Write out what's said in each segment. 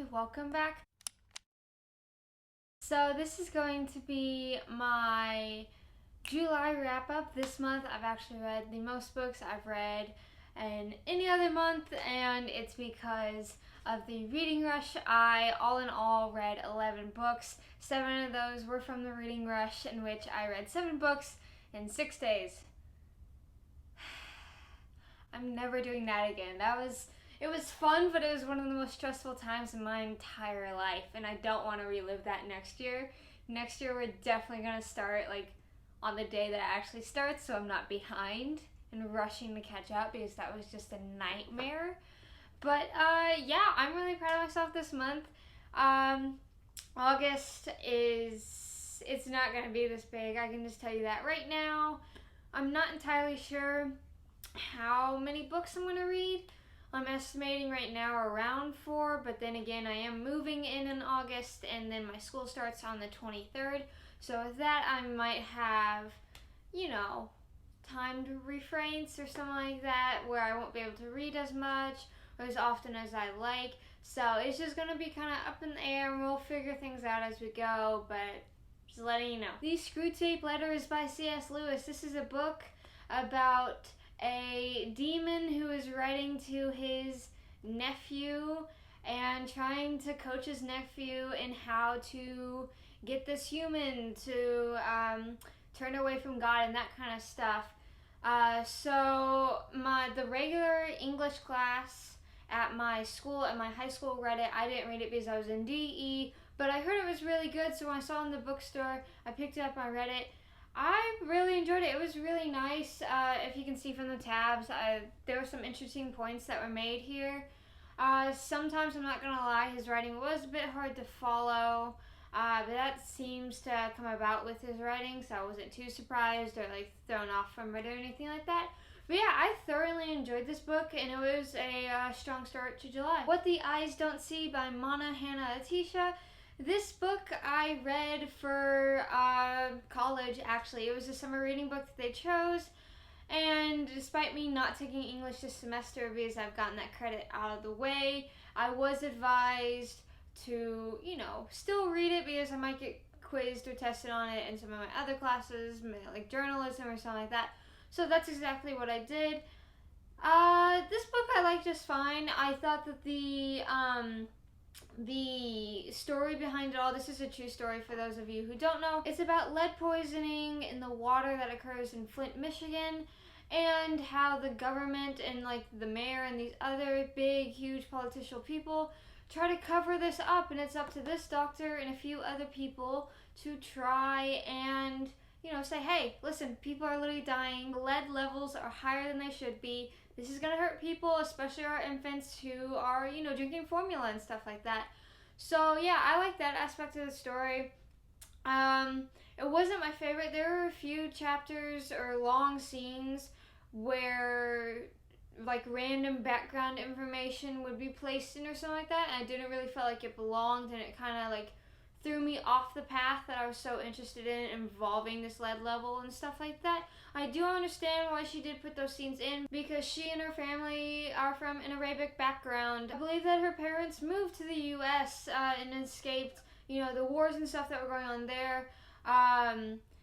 and welcome back. So this is going to be my July wrap up. This month I've actually read the most books I've read in any other month, and it's because of the reading rush. I all in all read 11 books. 7 of those were from the reading rush, in which I read 7 books in 6 days. I'm never doing that again. It was fun, but it was one of the most stressful times in my entire life, and I don't want to relive that next year. Next year we're definitely going to start on the day that it actually starts, so I'm not behind and rushing to catch up, because that was just a nightmare. But yeah, I'm really proud of myself this month. August it's not going to be this big. I can just tell you that right now. I'm not entirely sure how many books I'm going to read. I'm estimating right now around 4, but then again, I am moving in August, and then my school starts on the 23rd. So with that, I might have, timed refrains or something like that, where I won't be able to read as much or as often as I like. So it's just going to be kind of up in the air, and we'll figure things out as we go, but just letting you know. The Screwtape Letters by C.S. Lewis. This is a book about a demon who is writing to his nephew and trying to coach his nephew in how to get this human to turn away from God and that kind of stuff. So the regular English class at my high school read it. I didn't read it because I was in DE, but I heard it was really good, so when I saw it in the bookstore, I picked it up and I read it. I really enjoyed it. It was really nice. If you can see from the tabs, there were some interesting points that were made here. Sometimes, I'm not going to lie, his writing was a bit hard to follow, but that seems to come about with his writing, so I wasn't too surprised or thrown off from it or anything like that. But yeah, I thoroughly enjoyed this book, and it was a strong start to July. What the Eyes Don't See by Mana Hannah Atisha. This book I read for college, actually. It was a summer reading book that they chose, and despite me not taking English this semester because I've gotten that credit out of the way, I was advised to, still read it because I might get quizzed or tested on it in some of my other classes, like journalism or something like that. So that's exactly what I did. This book I liked just fine. I thought that the story behind it all, this is a true story for those of you who don't know. It's about lead poisoning in the water that occurs in Flint, Michigan, and how the government and the mayor and these other big, huge political people try to cover this up, and it's up to this doctor and a few other people to try and say, hey, listen, people are literally dying. Lead levels are higher than they should be. This is going to hurt people, especially our infants who are, drinking formula and stuff like that. So, yeah, I like that aspect of the story. It wasn't my favorite. There were a few chapters or long scenes where, random background information would be placed in or something like that, and I didn't really feel like it belonged, and it kind of, threw me off the path that I was so interested in involving this lead level and stuff like that. I do understand why she did put those scenes in, because she and her family are from an Arabic background. I believe that her parents moved to the U.S. And escaped, the wars and stuff that were going on there.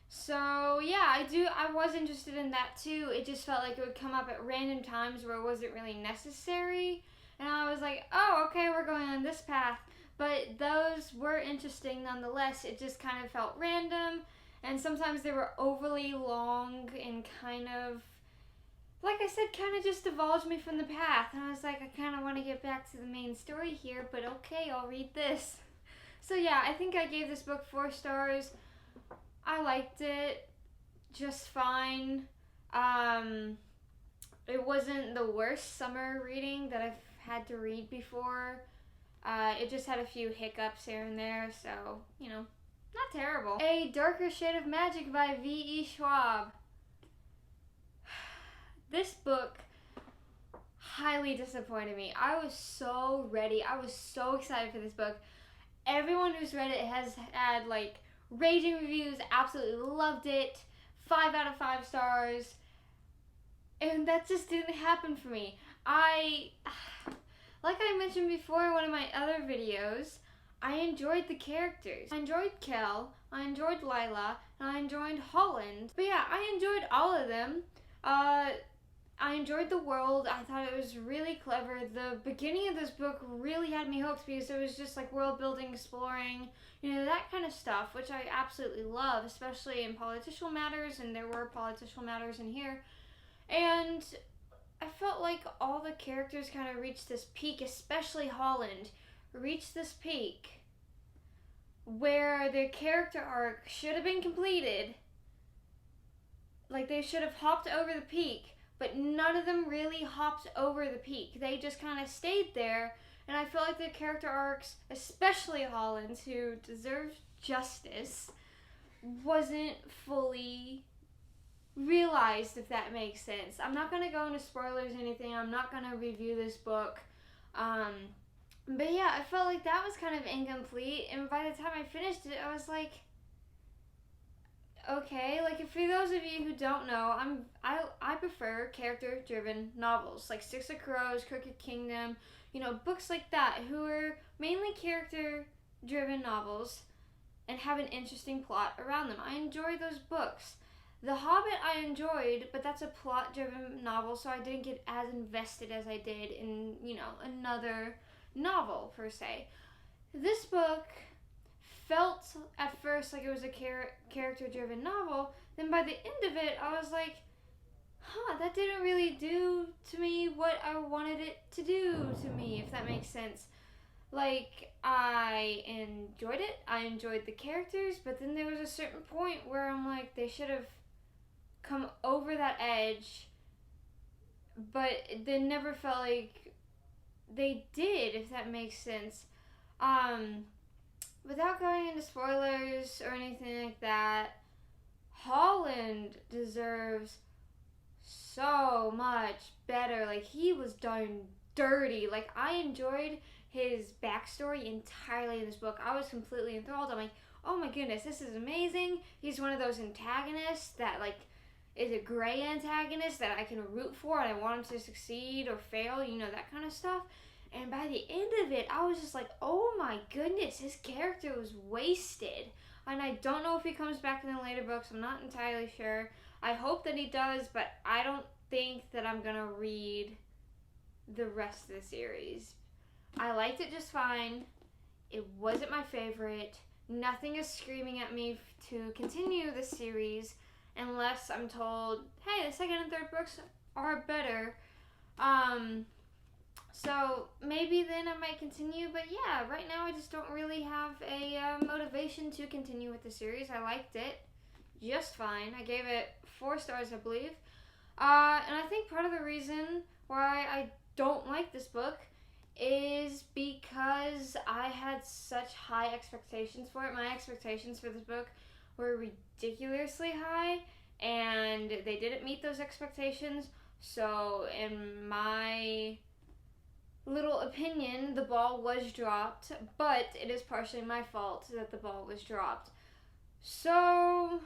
So yeah, I was interested in that too. It just felt like it would come up at random times where it wasn't really necessary. And I was like, oh, okay, we're going on this path. But those were interesting nonetheless. It just kind of felt random, and sometimes they were overly long and kind of, like I said, kind of just divulged me from the path. And I was like, I kind of want to get back to the main story here, but okay, I'll read this. So yeah, I think I gave this book 4 stars. I liked it just fine. It wasn't the worst summer reading that I've had to read before. It just had a few hiccups here and there, so, not terrible. A Darker Shade of Magic by V.E. Schwab. This book highly disappointed me. I was so ready. I was so excited for this book. Everyone who's read it has had, raging reviews, absolutely loved it, 5 out of 5 stars, and that just didn't happen for me. Like I mentioned before in one of my other videos, I enjoyed the characters. I enjoyed Kel, I enjoyed Lila, and I enjoyed Holland. But yeah, I enjoyed all of them. I enjoyed the world. I thought it was really clever. The beginning of this book really had me hooked because it was just like world building, exploring, that kind of stuff, which I absolutely love, especially in political matters, and there were political matters in here. And I felt like all the characters kind of reached this peak, especially Holland, reached this peak where their character arc should have been completed. Like, they should have hopped over the peak, but none of them really hopped over the peak. They just kind of stayed there, and I feel like the character arcs, especially Holland's, who deserves justice, wasn't fully realized, if that makes sense. I'm not going to go into spoilers or anything. I'm not going to review this book. But yeah, I felt like that was kind of incomplete, and by the time I finished it, I was like, okay, like, for those of you who don't know, I prefer character-driven novels, like Six of Crows, Crooked Kingdom, books like that, who are mainly character-driven novels and have an interesting plot around them. I enjoy those books. The Hobbit I enjoyed, but that's a plot-driven novel, so I didn't get as invested as I did in, another novel, per se. This book felt at first like it was a character-driven novel, then by the end of it, I was like, that didn't really do to me what I wanted it to do to me, if that makes sense. Like, I enjoyed it, I enjoyed the characters, but then there was a certain point where I'm like, they should have come over that edge, but they never felt like they did, if that makes sense. Without going into spoilers or anything like that, Holland deserves so much better. Like, he was done dirty. Like, I enjoyed his backstory entirely in this book. I was completely enthralled. I'm like, oh my goodness, this is amazing. He's one of those antagonists that, like, is a gray antagonist that I can root for and I want him to succeed or fail, that kind of stuff. And by the end of it, I was just like, oh my goodness, his character was wasted. And I don't know if he comes back in the later books. I'm not entirely sure. I hope that he does, but I don't think that I'm going to read the rest of the series. I liked it just fine. It wasn't my favorite. Nothing is screaming at me to continue the series unless I'm told, hey, the second and third books are better. So maybe then I might continue, but yeah, right now I just don't really have a motivation to continue with the series. I liked it just fine. I gave it 4 stars, I believe. And I think part of the reason why I don't like this book is because I had such high expectations for it. My expectations for this book were ridiculously high, and they didn't meet those expectations. So in my little opinion, the ball was dropped, but it is partially my fault that the ball was dropped. So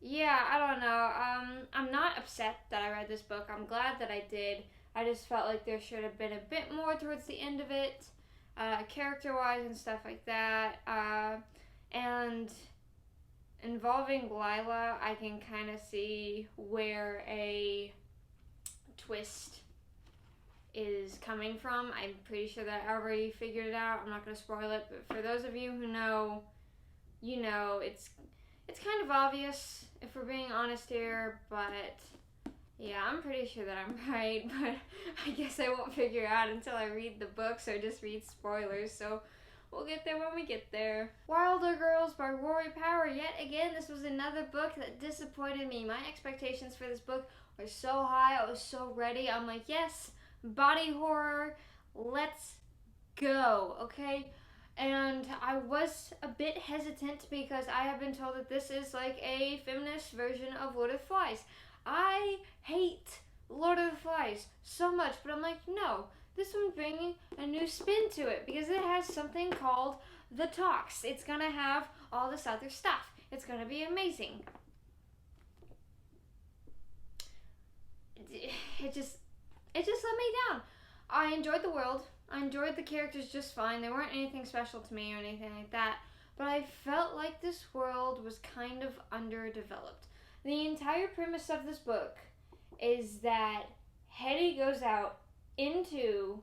yeah, I don't know. I'm not upset that I read this book. I'm glad that I did. I just felt like there should have been a bit more towards the end of it, character-wise and stuff like that. And involving Lila, I can kind of see where a twist is coming from. I'm pretty sure that I already figured it out. I'm not going to spoil it, but for those of you who know, it's kind of obvious, if we're being honest here, but yeah, I'm pretty sure that I'm right, but I guess I won't figure it out until I read the books or just read spoilers, so we'll get there when we get there. Wilder Girls by Rory Power. Yet again, this was another book that disappointed me. My expectations for this book were so high. I was so ready. I'm like, yes, body horror, let's go, okay? And I was a bit hesitant because I have been told that this is like a feminist version of Lord of the Flies. I hate Lord of the Flies so much, but I'm like, no, this one's bringing a new spin to it because it has something called the talks. It's gonna have all this other stuff. It's gonna be amazing. It just let me down. I enjoyed the world. I enjoyed the characters just fine. They weren't anything special to me or anything like that. But I felt like this world was kind of underdeveloped. The entire premise of this book is that Hetty goes out into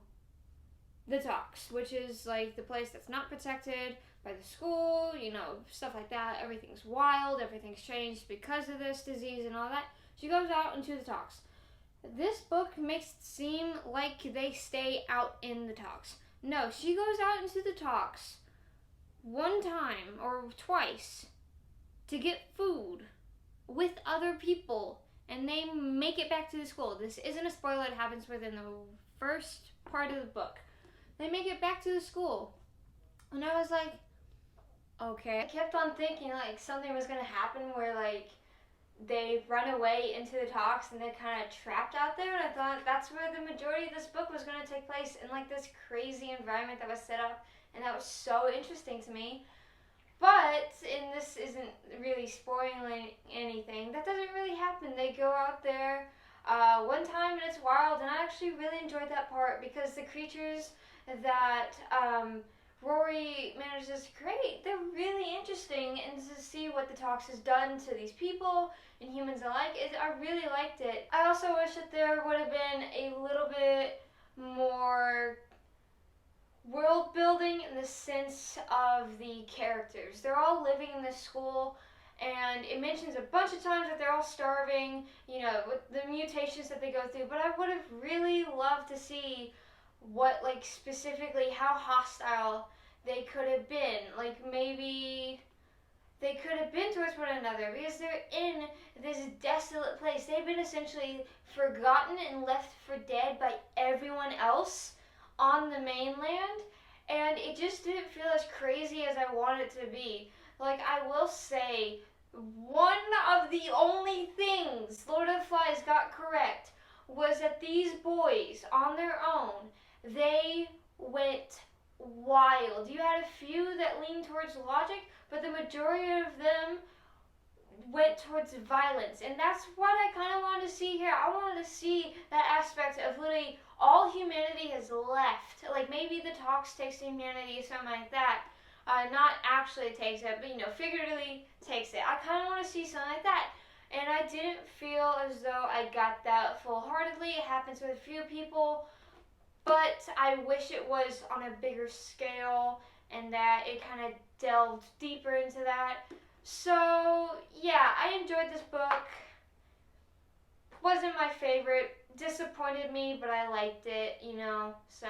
the Talks, which is like the place that's not protected by the school, stuff like that. Everything's wild, everything's changed because of this disease and all that. She goes out into the Talks. This book makes it seem like they stay out in the Talks. No, she goes out into the Talks one time or twice to get food with other people, and they make it back to the school. This isn't a spoiler, it happens within the first part of the book. They make it back to the school. And I was like, okay. I kept on thinking like something was gonna happen where like they run away into the Talks and they're kind of trapped out there, and I thought that's where the majority of this book was going to take place, in like this crazy environment that was set up, and that was so interesting to me. But, and this isn't really spoiling anything, that doesn't really happen. They go out there one time and it's wild, and I actually really enjoyed that part because the creatures that Rory manages to create, they're really interesting, and to see what the Talks has done to these people and humans alike, I really liked it. I also wish that there would have been a little bit more world building in the sense of the characters. They're all living in this school, and it mentions a bunch of times that they're all starving, with the mutations that they go through, but I would have really loved to see what, like, specifically how hostile they could have been. Like, maybe they could have been towards one another because they're in this desolate place. They've been essentially forgotten and left for dead by everyone else on the mainland, and it just didn't feel as crazy as I wanted it to be. Like, I will say, one of the only things Lord of the Flies got correct was that these boys, on their own, they went wild. You had a few that leaned towards logic, but the majority of them went towards violence, and that's what I kind of wanted to see here. I wanted to see that aspect of literally all humanity has left. Like, maybe the Talks takes humanity or something like that. Not actually takes it, but figuratively takes it. I kind of want to see something like that. And I didn't feel as though I got that full-heartedly. It happens with a few people, but I wish it was on a bigger scale and that it kind of delved deeper into that. So, yeah, I enjoyed this book. Wasn't my favorite. Disappointed me, but I liked it, So,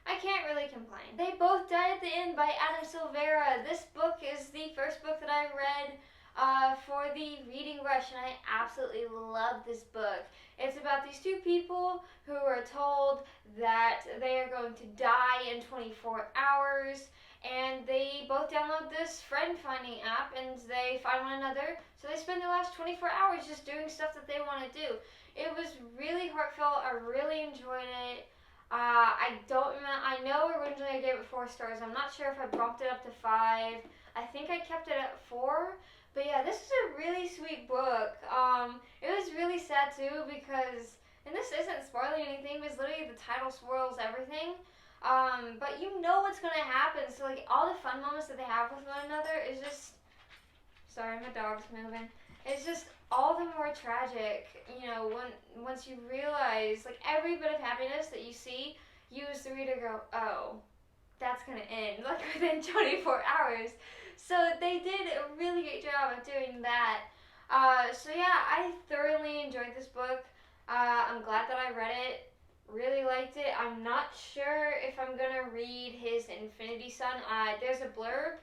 I can't really complain. They Both Die at the End by Adam Silvera. This book is the first book that I read for the reading rush, and I absolutely love this book. It's about these two people who are told that they are going to die in 24 hours, and they both download this friend-finding app, and they find one another, so they spend the last 24 hours just doing stuff that they want to do. It was really heartfelt. I really enjoyed it. I know originally I gave it 4 stars. I'm not sure if I bumped it up to 5. I think I kept it at 4. But yeah, this is a really sweet book. It was really sad too because, and this isn't spoiling anything because literally the title spoils everything. But you know what's gonna happen. So like all the fun moments that they have with one another is just, sorry, my dog's moving. It's just all the more tragic, once you realize like every bit of happiness that you see, you as the reader go, oh, that's gonna end like within 24 hours. So they did a really great job of doing that. So yeah, I thoroughly enjoyed this book. I'm glad that I read it. Really liked it. I'm not sure if I'm gonna read his Infinity Son. There's a blurb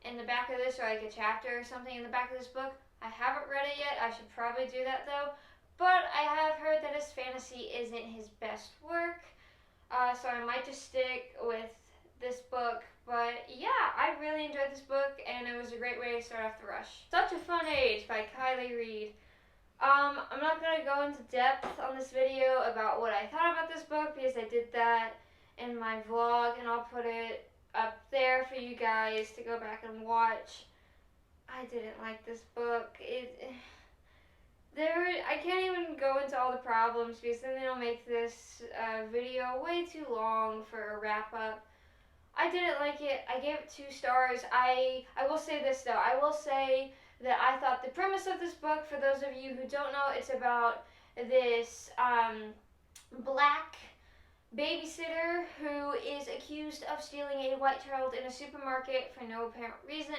in the back of this, or like a chapter or something in the back of this book. I haven't read it yet. I should probably do that though. But I have heard that his fantasy isn't his best work. So I might just stick with this book. But yeah, I really enjoyed this book, and it was a great way to start off the rush. Such a Fun Age by Kylie Reed. I'm not going to go into depth on this video about what I thought about this book because I did that in my vlog, and I'll put it up there for you guys to go back and watch. I didn't like this book. I can't even go into all the problems because then they'll make this video way too long for a wrap up. I didn't like it. I gave it 2 stars. I will say this though. I will say that I thought the premise of this book, for those of you who don't know, it's about this black babysitter who is accused of stealing a white child in a supermarket for no apparent reason,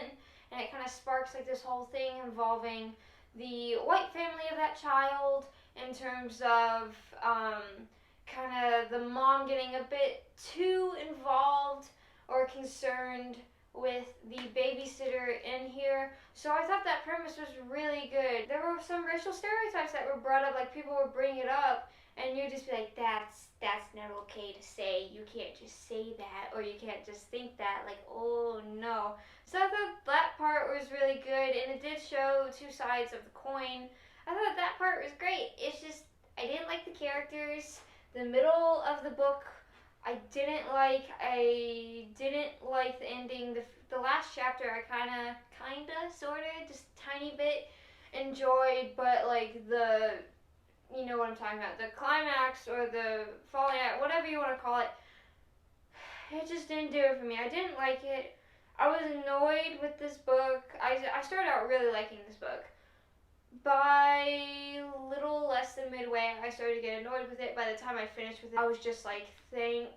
and it kind of sparks like this whole thing involving the white family of that child in terms of kind of the mom getting a bit too involved or concerned with the babysitter in here. So I thought that premise was really good. There were some racial stereotypes that were brought up, like people would bring it up and you'd just be like, that's not okay to say. You can't just say that, or you can't just think that. Like, oh no. So I thought that part was really good, and it did show 2 sides of the coin. I thought that part was great. It's just, I didn't like the characters. The middle of the book, I didn't like the ending. The last chapter, I kinda, sorta, just tiny bit enjoyed, but like you know what I'm talking about, the climax or the falling out, whatever you want to call it, it just didn't do it for me. I didn't like it. I was annoyed with this book. I started out really liking this book. By little less than midway, I started to get annoyed with it. By the time I finished with it, I was just like, thank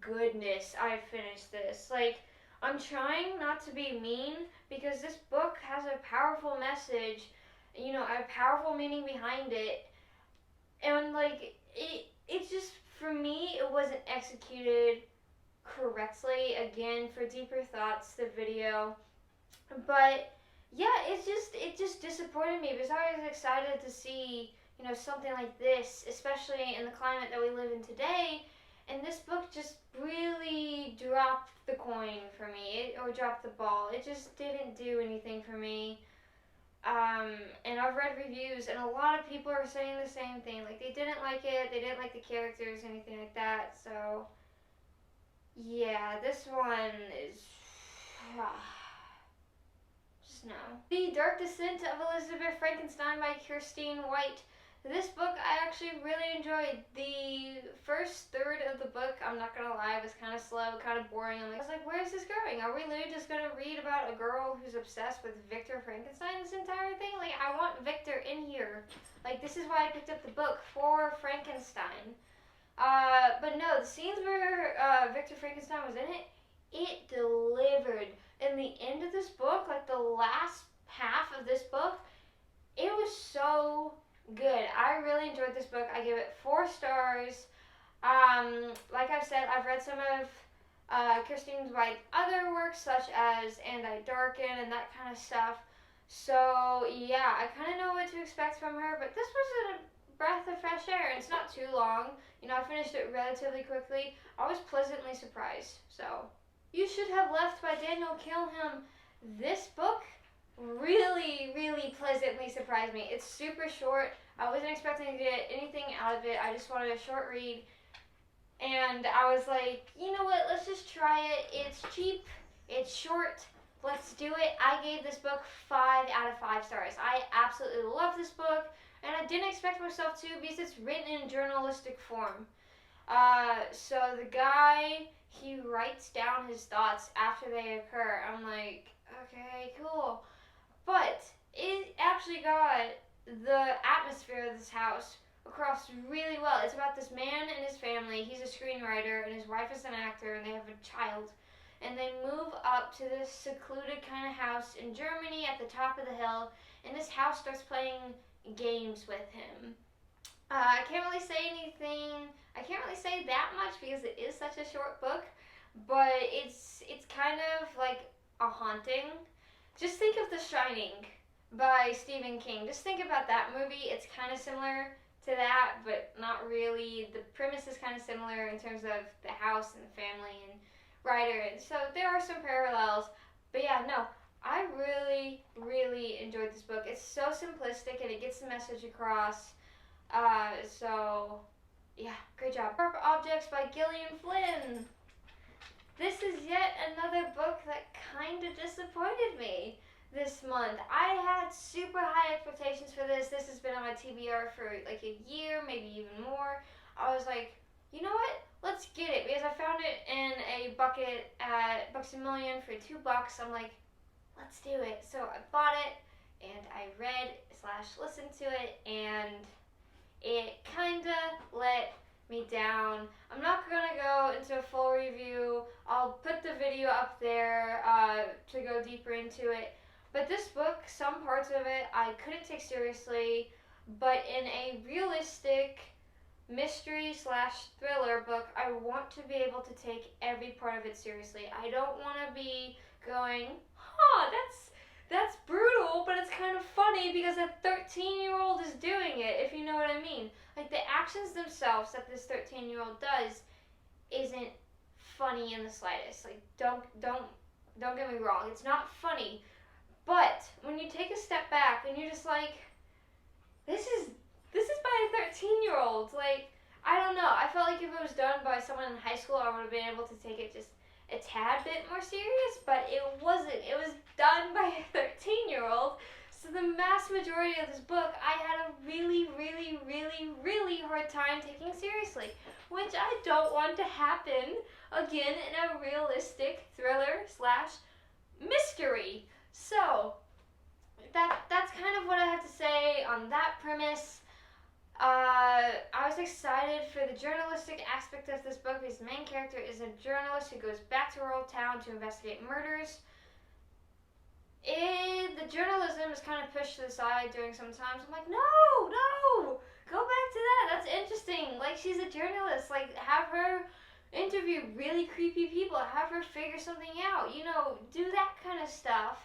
goodness I finished this. Like, I'm trying not to be mean because this book has a powerful message, you know, a powerful meaning behind it, and like it's just, for me, it wasn't executed correctly. Again, for deeper thoughts, the video, but yeah, it just disappointed me because I was excited to see, you know, something like this, especially in the climate that we live in today, and this book just really dropped the coin for me, or dropped the ball. It just didn't do anything for me. And I've read reviews, and a lot of people are saying the same thing. Like, they didn't like it, they didn't like the characters, anything like that. So, yeah, this one is just no. The Dark Descent of Elizabeth Frankenstein by Christine White. This book I actually really enjoyed. The first third of the book, I'm not gonna lie, was kind of slow, kind of boring. I was like, where is this going? Are we literally just gonna read about a girl who's obsessed with Victor Frankenstein this entire thing? Like, I want Victor in here. Like, this is why I picked up the book, for Frankenstein. But no, the scenes where Victor Frankenstein was in it, it delivered. In the end of this book, like the last half of this book, it was so good. I really enjoyed this book. I give it 4 stars. Like I've said, I've read some of Christine White's other works, such as And I Darken and that kind of stuff. So yeah, I kind of know what to expect from her, but this was a breath of fresh air, and it's not too long. You know, I finished it relatively quickly. I was pleasantly surprised. So, You Should Have Left by Daniel Kilham. This book really, really pleasantly surprised me. It's super short. I wasn't expecting to get anything out of it. I just wanted a short read. And I was like, you know what, let's just try it. It's cheap, it's short, let's do it. I gave this book 5 out of 5 stars. I absolutely love this book, and I didn't expect myself to because it's written in journalistic form. So the guy, he writes down his thoughts after they occur. I'm like, okay, cool. But it actually got the atmosphere of this house across really well. It's about this man and his family. He's a screenwriter, and his wife is an actor, and they have a child. And they move up to this secluded kind of house in Germany at the top of the hill, and this house starts playing games with him. I can't really say anything. I can't really say that much because it is such a short book, but it's kind of like a haunting. Just think of The Shining by Stephen King. Just think about that movie. It's kind of similar to that, but not really. The premise is kind of similar in terms of the house and the family and writer, so there are some parallels. But yeah, no, I really, really enjoyed this book. It's so simplistic and it gets the message across. So yeah, great job. Sharp Objects by Gillian Flynn. This is yet another book that kind of disappointed me. this month. I had super high expectations for this. This has been on my TBR for like a year, maybe even more. I was like, you know what? Let's get it, because I found it in a bucket at Bucks A Million for $2. I'm like, let's do it. So I bought it and I read / listened to it, and it kinda let me down. I'm not gonna go into a full review. I'll put the video up there to go deeper into it. But this book, some parts of it I couldn't take seriously, but in a realistic mystery / thriller book, I want to be able to take every part of it seriously. I don't want to be going, that's brutal, but it's kind of funny because a 13-year-old is doing it, if you know what I mean. Like, the actions themselves that this 13-year-old does isn't funny in the slightest. Like, don't get me wrong, it's not funny. But when you take a step back and you're just like, this is by a 13-year-old. Like, I don't know. I felt like if it was done by someone in high school, I would have been able to take it just a tad bit more serious, but it wasn't. It was done by a 13-year-old. So the mass majority of this book, I had a really, really, really, really hard time taking seriously, which I don't want to happen again in a realistic thriller / mystery. So that's kind of what I have to say on that premise. I was excited for the journalistic aspect of this book because the main character is a journalist who goes back to her old town to investigate murders. The journalism is kind of pushed to the side during some times. I'm like, no, go back to that. That's interesting. Like, she's a journalist. Like, have her interview really creepy people. Have her figure something out. You know, do that kind of stuff.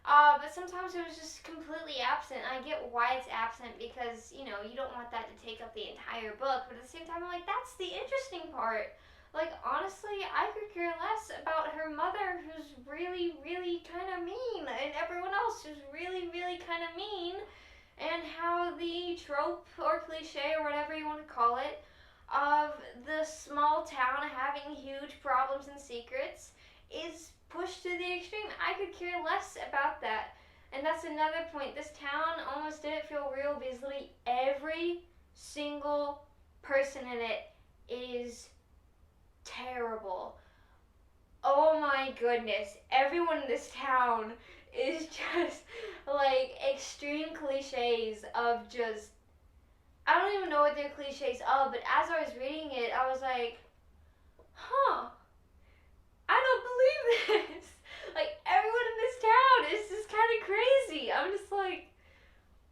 But sometimes it was just completely absent. I get why it's absent because, you know, you don't want that to take up the entire book. But at the same time, I'm like, that's the interesting part. Like, honestly, I could care less about her mother, who's really, really kind of mean, and everyone else who's really, really kind of mean, and how the trope or cliche or whatever you want to call it of the small town having huge problems and secrets is pushed to the extreme. I could care less about that. And that's another point. This town almost didn't feel real because literally every single person in it is terrible. Oh my goodness. Everyone in this town is just like extreme cliches of just, I don't even know what they're cliches of, but as I was reading it, I was like, I don't believe this. Like, everyone in this town is just kind of crazy. I'm just like,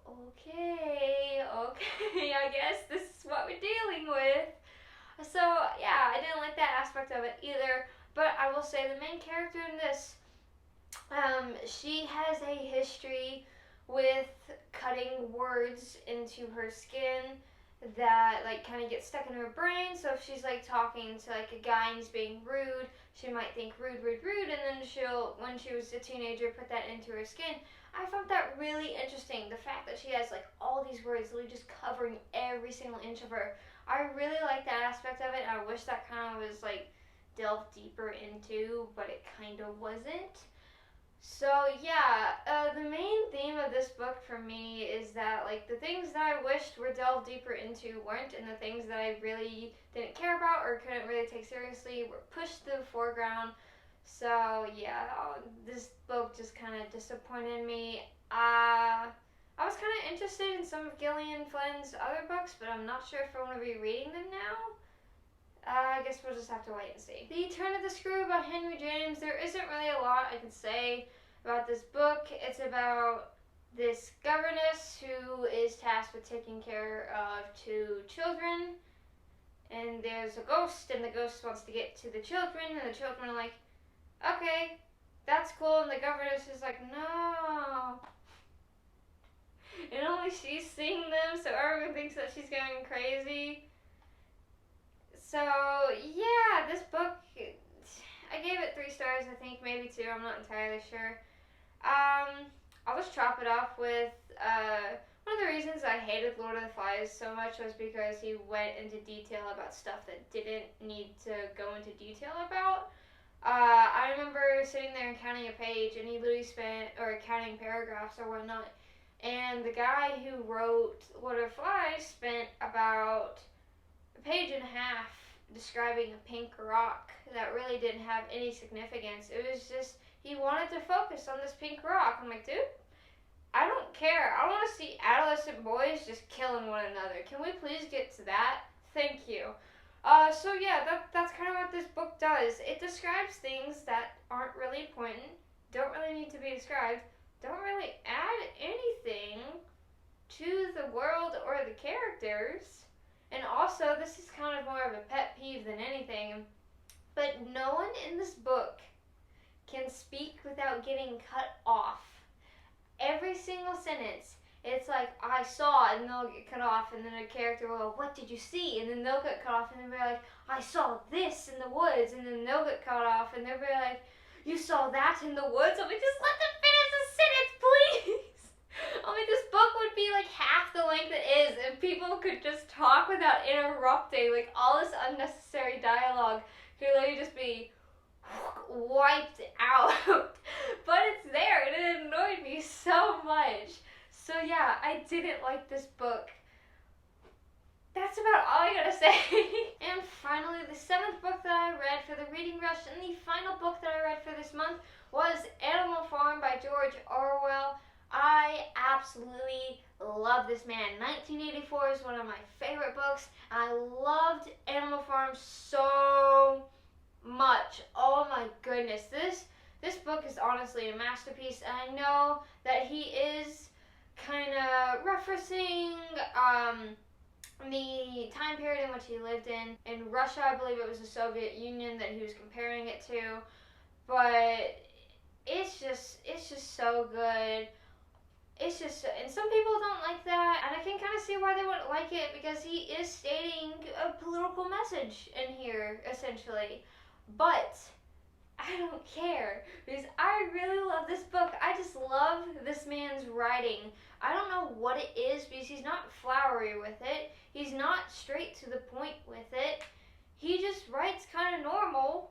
okay, I guess this is what we're dealing with. So, yeah, I didn't like that aspect of it either. But I will say the main character in this, she has a history with cutting words into her skin that like kind of get stuck in her brain. So if she's like talking to like a guy and he's being rude, she might think rude, and then she'll, when she was a teenager, put that into her skin. I found that really interesting. The fact that she has like all these words literally just covering every single inch of her. I really like that aspect of it. I wish that kind of was like delved deeper into, but it kind of wasn't. So yeah, the main theme of this book for me is that like the things that I wished were delved deeper into weren't, and the things that I really didn't care about or couldn't really take seriously were pushed to the foreground. So yeah, this book just kind of disappointed me. I was kind of interested in some of Gillian Flynn's other books, but I'm not sure if I want to be reading them now. I guess we'll just have to wait and see. The Turn of the Screw by Henry James. There isn't really a lot I can say about this book. It's about this governess who is tasked with taking care of 2 children. And there's a ghost, and the ghost wants to get to the children, and the children are like, okay, that's cool. And the governess is like, no. And only she's seeing them, so everyone thinks that she's going crazy. So, yeah, this book, I gave it 3 stars, I think, maybe 2, I'm not entirely sure. I'll just chop it off with, one of the reasons I hated Lord of the Flies so much was because he went into detail about stuff that didn't need to go into detail about. I remember sitting there and counting a page, and he literally spent, or counting paragraphs or whatnot, and the guy who wrote Lord of the Flies spent about a page and a half describing a pink rock that really didn't have any significance. It was just, he wanted to focus on this pink rock. I'm like, dude, I don't care. I want to see adolescent boys just killing one another. Can we please get to that? Thank you. So yeah, that's kind of what this book does. It describes things that aren't really important, don't really need to be described, don't really add anything to the world or the characters. And also, this is kind of more of a pet peeve than anything, but no one in this book can speak without getting cut off. Every single sentence, it's like, I saw, and they'll get cut off, and then a character will go, what did you see? And then they'll get cut off, and they'll be like, I saw this in the woods, and then they'll get cut off, and they'll be like, you saw that in the woods? I mean, just let them finish the sentence, please! I mean, this book would be like half the length it is if people could just talk without interrupting. Like, all this unnecessary dialogue could literally just be wiped out. But it's there, and it annoyed me so much. So yeah, I didn't like this book. That's about all I gotta say. And finally, the 7th book that I read for the reading rush, and the final book that I read for this month, was Animal Farm by George Orwell. I absolutely love this man. 1984 is one of my favorite books. I loved Animal Farm so much. Oh my goodness. This book is honestly a masterpiece. And I know that he is kind of referencing the time period in which he lived in Russia. I believe it was the Soviet Union that he was comparing it to, but it's just so good. It's just, and some people don't like that, and I can kind of see why they wouldn't like it, because he is stating a political message in here, essentially. But I don't care, because I really love this book. I just love this man's writing. I don't know what it is, because he's not flowery with it. He's not straight to the point with it. He just writes kind of normal,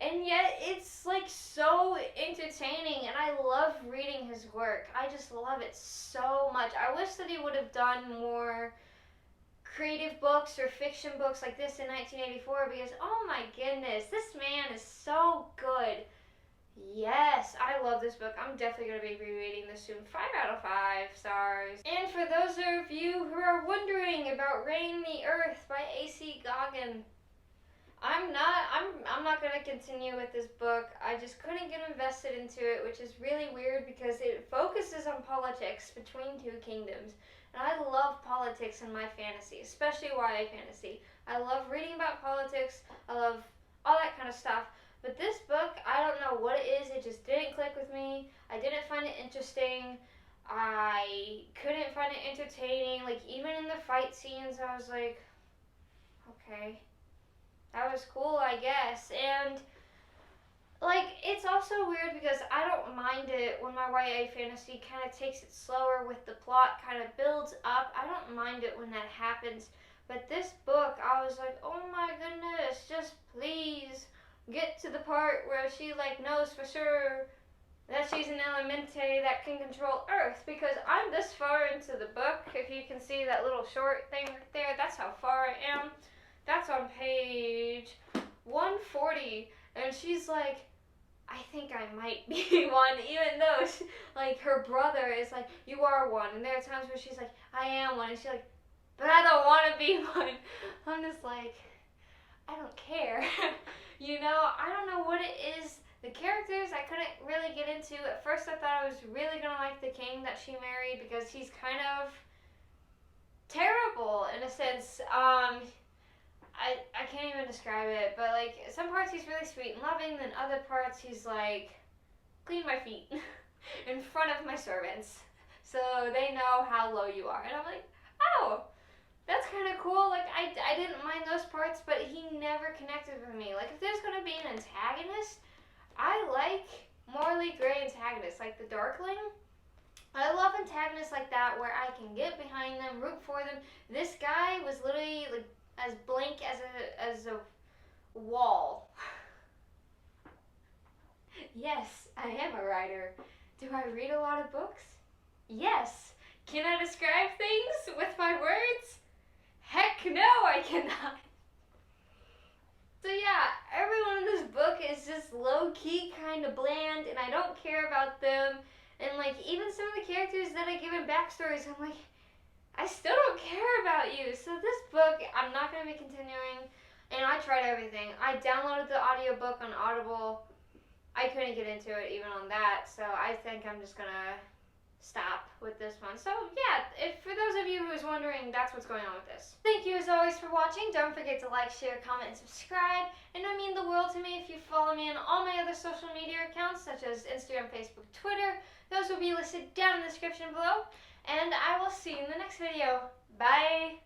and yet it's like so entertaining, and I love reading his work. I just love it so much. I wish that he would have done more creative books or fiction books like this in 1984, because oh my goodness, this man is so good. Yes, I love this book. I'm definitely going to be rereading this soon. 5 out of 5 stars. And for those of you who are wondering about Reign the Earth by A.C. Goggin, I'm not going to continue with this book. I just couldn't get invested into it, which is really weird because it focuses on politics between two kingdoms. And I love politics in my fantasy, especially YA fantasy. I love reading about politics. I love all that kind of stuff. But this book, I don't know what it is. It just didn't click with me. I didn't find it interesting. I couldn't find it entertaining. Like, even in the fight scenes, I was like, okay, that was cool, I guess. And like, it's also weird because I don't mind it when my YA fantasy kind of takes it slower with the plot, kind of builds up. I don't mind it when that happens. But this book, I was like, oh my goodness, just please get to the part where she like knows for sure that she's an elementary that can control Earth, because I'm this far into the book. If you can see that little short thing right there, that's how far I am. That's on page 140, and she's like, I think I might be one, even though she, like, her brother is like, you are one, and there are times where she's like, I am one, and she's like, but I don't want to be one. I'm just like, I don't care. You know, I don't know what it is. The characters I couldn't really get into. At first I thought I was really going to like the king that she married, because he's kind of terrible in a sense. I can't even describe it, but like, some parts he's really sweet and loving, then other parts he's like, clean my feet in front of my servants so they know how low you are. And I'm like, oh, that's kind of cool. Like, I didn't mind those parts, but he never connected with me. Like, if there's going to be an antagonist, I like morally gray antagonists, like the Darkling. I love antagonists like that where I can get behind them, root for them. This guy was literally like as blank as a wall. Yes, I am a writer. Do I read a lot of books? Yes. Can I describe things with my words? Heck no, I cannot. So yeah, everyone in this book is just low-key kind of bland, and I don't care about them. And like, even some of the characters that I give in backstories, I'm like, I still don't care about you. So this book, I'm not going to be continuing. And I tried everything. I downloaded the audiobook on Audible. I couldn't get into it even on that. So I think I'm just going to stop with this one. So yeah, if for those of you who's wondering, that's what's going on with this. Thank you as always for watching. Don't forget to like, share, comment, and subscribe. And it would mean the world to me if you follow me on all my other social media accounts, such as Instagram, Facebook, Twitter. Those will be listed down in the description below. And I will see you in the next video. Bye!